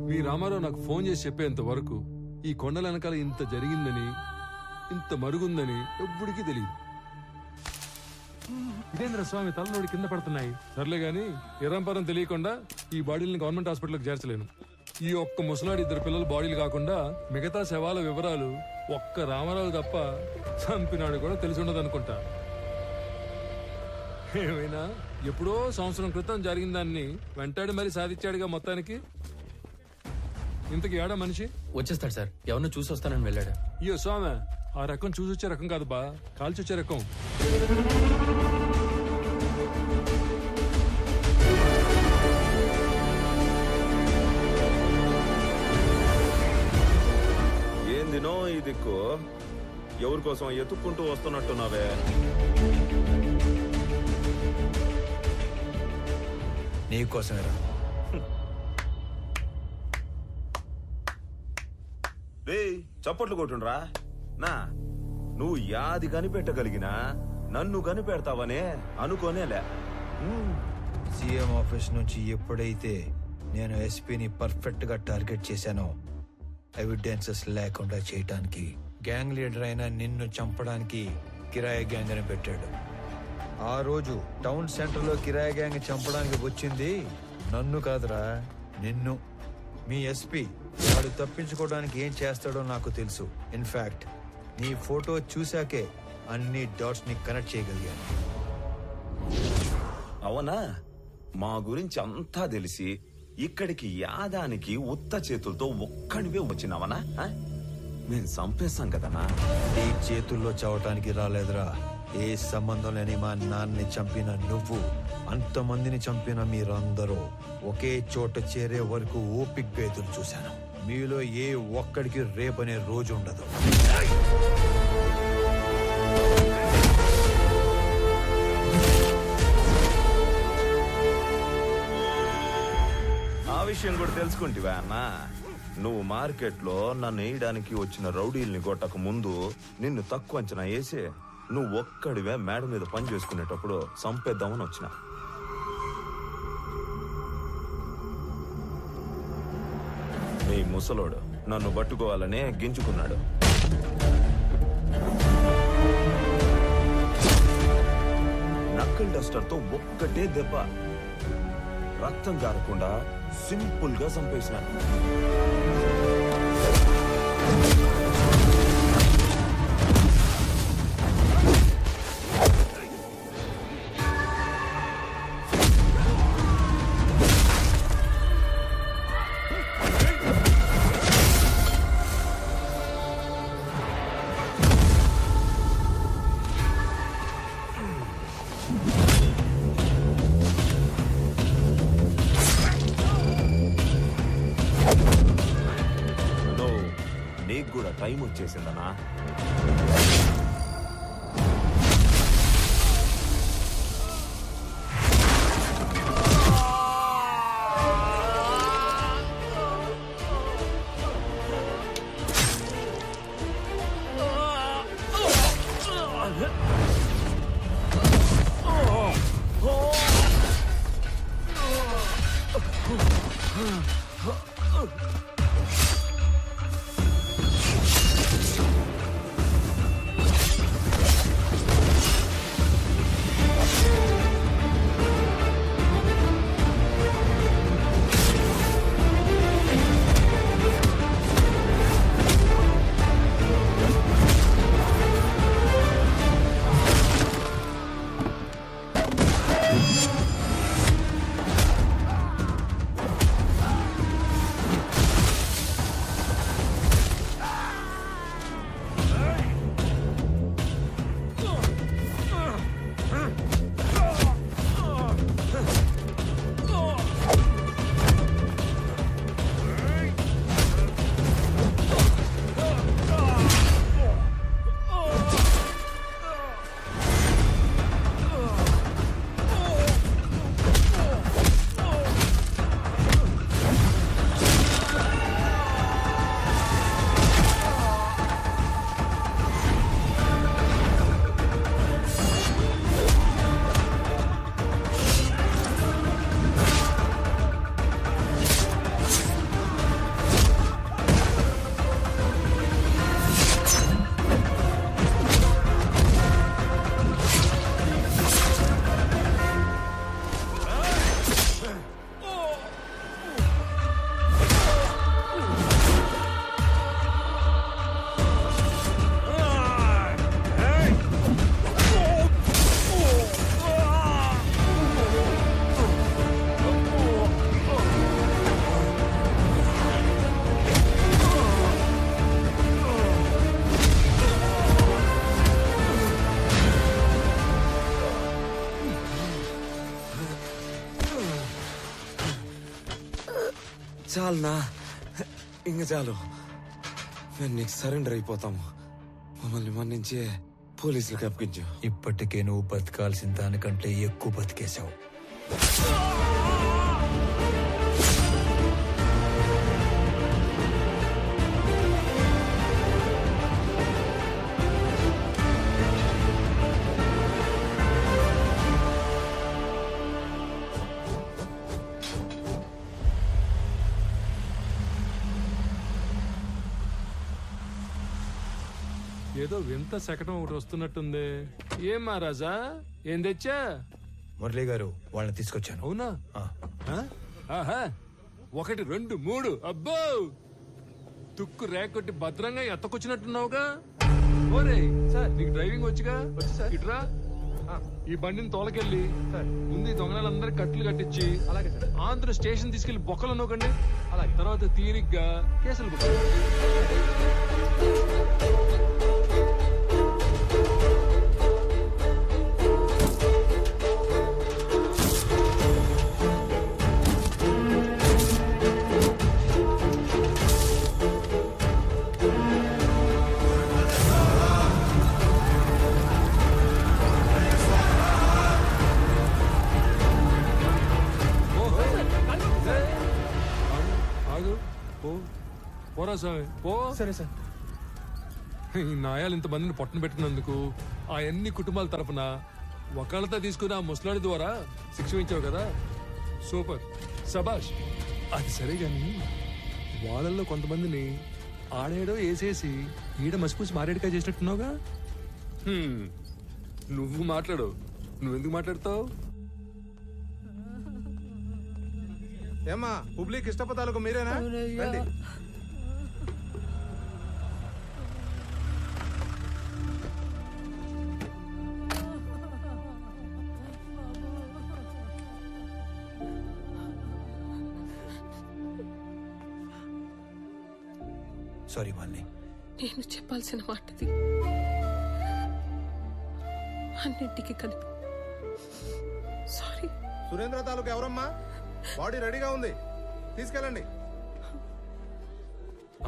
మీ రామారావు నాకు ఫోన్ చేసి చెప్పేంత వరకు ఈ కొండల వెనకాల ఇంత జరిగిందని, ఇంత మరుగుందని ఎవ్వడికి తెలియదు. ఇదేంద్ర స్వామి తలనోడి కింద పడుతున్నాయి. సర్లే గాని ఎరంపరం తెలియకుండా ఈ బాడీని గవర్నమెంట్ హాస్పిటల్కి చేర్చలేను. ఈ ఒక్క ముసలాడి 2 పిల్లల బాడీలు కాకుండా మిగతా శవాల వివరాలు ఒక్క రామారావు తప్ప చంపినాడు కూడా తెలిసి ఉండదు అనుకుంటా. ఏమైనా ఎప్పుడో సంవత్సరం క్రితం జరిగిన దాన్ని వెంటాడి మరీ సాధించాడుగా మొత్తానికి. ఇంతకి ఏడా మనిషి వచ్చేస్తాడు సార్, ఎవరినో చూసి వస్తానని వెళ్ళాడు. అయ్యో స్వామి, ఆ రకం చూసొచ్చే రకం కాదు బా, కాల్చొచ్చే రకం. ఏందినో ఈ దిక్కు ఎవరి కోసం ఎత్తుక్కుంటూ వస్తున్నట్టున్నావే? నీకోసమేరా. రే చప్పట్లు కొట్టుండ్రా. నా నువ్వు యాది కనిపెట్టగలిగినా నన్ను కనిపెడతావనే అనుకోనేలే. సీఎం ఆఫీస్ నుంచి ఎప్పుడైతే నేను ఎస్పీని పర్ఫెక్ట్ గా టార్గెట్ చేశానో, ఎవిడెన్సెస్ లేకుండా చేయటానికి గ్యాంగ్ లీడర్ అయిన నిన్ను చంపడానికి కిరాయి గ్యాంగ్ అని పెట్టాడు. ఆ రోజు టౌన్ సెంటర్ లో కిరాయి గ్యాంగ్ చంపడానికి వచ్చింది నన్ను కాదురా, నిన్ను. మీ ఎస్పీ వాడు తప్పించుకోవడానికి ఏం చేస్తాడో నాకు తెలుసు. ఇన్ఫాక్ట్ నీ ఫోటో చూశాకే అన్ని డాట్స్ ని కనెక్ట్ చేయగలిగాను. అవునా? మా గురించి అంతా తెలిసి ఇక్కడికి యాదానికి ఉత్త చేతులతో ఒక్కడివే వచ్చినావనా? నేను చంపేస్తాం కదనా. నీ చేతుల్లో చావటానికి రాలేదురా. ఏ సంబంధం లేని మా నాన్నని చంపిన నువ్వు, అంతమందిని చంపిన మీరందరూ ఒకే చోట చేరే వరకు ఓపిగ్గా ఎదురు చూశాను. మీలో ఏ ఒక్కడికి రేపనే రోజు ఉండదు. ఆ విషయం కూడా తెలుసుకుంటివా అన్నా? నువ్వు మార్కెట్లో నన్ను వేయడానికి వచ్చిన రౌడీల్ని కొట్టక ముందు నిన్ను తక్కువ అంచనా వేసి నువ్వు ఒక్కడివే మేడ మీద పని చేసుకునేటప్పుడు చంపేద్దామని వచ్చిన. నీ ముసలోడు నన్ను పట్టుకోవాలనే గింజుకున్నాడు. నక్కల్ డస్టర్ తో ఒక్కటే దెబ్బ, రక్తం కారకుండా సింపుల్ గా చంపేసినాడు. నీకు కూడా టైం వచ్చేసిందనా? చాలునా ఇంక చాలు మేము నీకు సరెండర్ అయిపోతాము మమ్మల్ని మన్నించి పోలీసులకు అప్పగించు. ఇప్పటికే నువ్వు బతకాల్సిన దానికంటే ఎక్కువ బతికేశావు. ఏదో వింత శకటం ఒకటి వస్తున్నట్టుంది. ఏం మహారాజా, ఏం తెచ్చా? మురళి గారు వాళ్ళని తీసుకొచ్చాను. అవునా? ఆ, ఆహా, 1 2 3 అబ్బో, తుక్కు రేకొట్టి భద్రంగా ఎత్తకొచ్చినట్టున్నావుగా. ఓరే సార్, నీకు డ్రైవింగ్ వచ్చుగా? ఇట్రా, ఈ బండిని తోలకెళ్ళి ముందు ఈ దొంగలందరికి కట్లు కట్టించి ఆంధ్ర స్టేషన్ తీసుకెళ్లి బొక్కలు నూకండి. తర్వాత తీరిగ్గా కేసులు బుక్. పోరా స్వామి పో. సరే సార్. ఈ నాయాలు ఇంతమందిని పొట్టన పెట్టినందుకు ఆ అన్ని కుటుంబాల తరపున ఒకళ్ళతో తీసుకుని ఆ ముసలాడి ద్వారా శిక్ష ఇచ్చావు కదా, సూపర్, సబాష్. అది సరే గాని వాళ్ళల్లో కొంతమందిని ఆడేడో వేసేసి ఈడ మసిపూసి మారేడుగా చేసినట్టున్నావుగా. నువ్వు మాట్లాడు, నువ్వెందుకు మాట్లాడతావు? ఏమ్మా హుబ్లీ కృష్ణపతాలకు మీరేనా? రండి. సారీ మాలిని. నేను చెప్పాల్సిన మాటది అన్నింటికి కలిపి సారీ. సురేంద్ర తాలూకు ఎవరమ్మా? బాడీ రెడీగా ఉంది, తీసుకెళ్ళండి.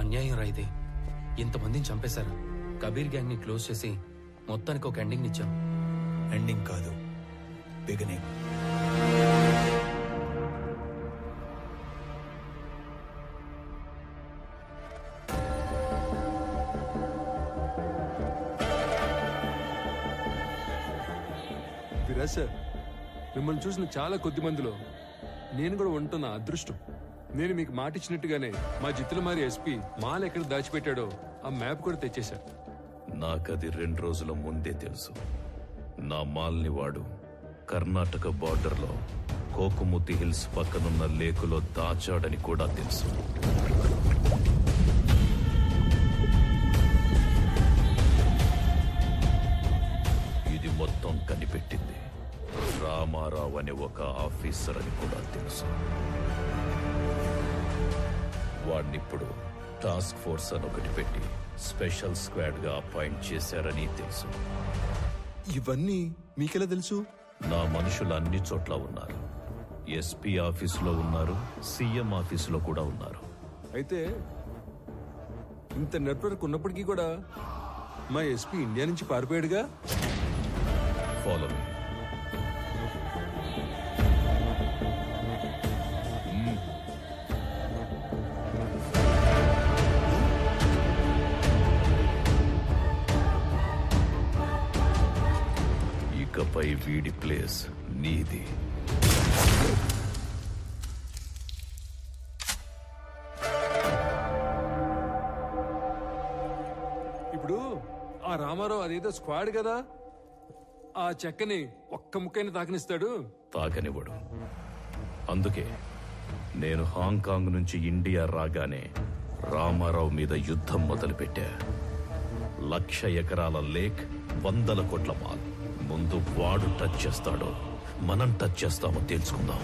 అన్యాయం రా ఇది. ఇంతమందిని చంపేశారు. కబీర్ గ్యాంగ్ ని క్లోజ్ చేసి మొత్తానికి ఒక ఎండింగ్ ఇచ్చాం. ఎండింగ్ కాదు, బిగినింగ్. విరాజ్ సార్, మిమ్మల్ని చూసిన చాలా కొద్ది మందిలో నేను కూడా ఉంటున్న అదృష్టం. నేను మీకు మాట ఇచ్చినట్టుగానే మా జిత్తులమారి ఎస్పీ మాల్ ఎక్కడ దాచిపెట్టాడో ఆ మ్యాప్ కూడా తెచ్చేశారు. నాకది 2 రోజుల ముందే తెలుసు. నా మాల్ని వాడు కర్ణాటక బార్డర్లో కోకుముతి హిల్స్ పక్కనున్న లేకులో దాచాడని కూడా తెలుసు. ఇది మొత్తం కనిపెట్టింది రామారావు అనే ఒక ఆఫీసర్ అని కూడా తెలుసు. వాడినిప్పుడు టాస్క్ ఫోర్స్ అని ఒకటి పెట్టి స్పెషల్ స్క్వాడ్ గా అపాయింట్ చేశారని తెలుసు. ఇవన్నీ మీకెలా తెలుసు? నా మనుషులు అన్ని చోట్ల ఉన్నారు. ఎస్పీ ఆఫీసులో ఉన్నారు, సీఎం ఆఫీసులో కూడా ఉన్నారు. అయితే ఇంత నెట్వర్క్ ఉన్నప్పటికీ కూడా మా ఎస్పీ ఇండియా నుంచి పారిపోయాడుగా. Follow me. ఇకపై వీడి ప్లేస్ నీది. ఇప్పుడు ఆ రామారావు అదేదో స్క్వాడ్ కదా, ఆ చెక్కని ఒక్క ముక్కైనా తాకనిస్తాడు. తాకనివ్వడు. అందుకే నేను హాంకాంగ్ నుంచి ఇండియా రాగానే రామారావు మీద యుద్ధం మొదలుపెట్టా. 1,00,000 ఎకరాల లేక్, 100 కోట్ల మాల్. ముందు వాడు టచ్ చేస్తాడో మనం టచ్ చేస్తామో తెలుసుకుందాం.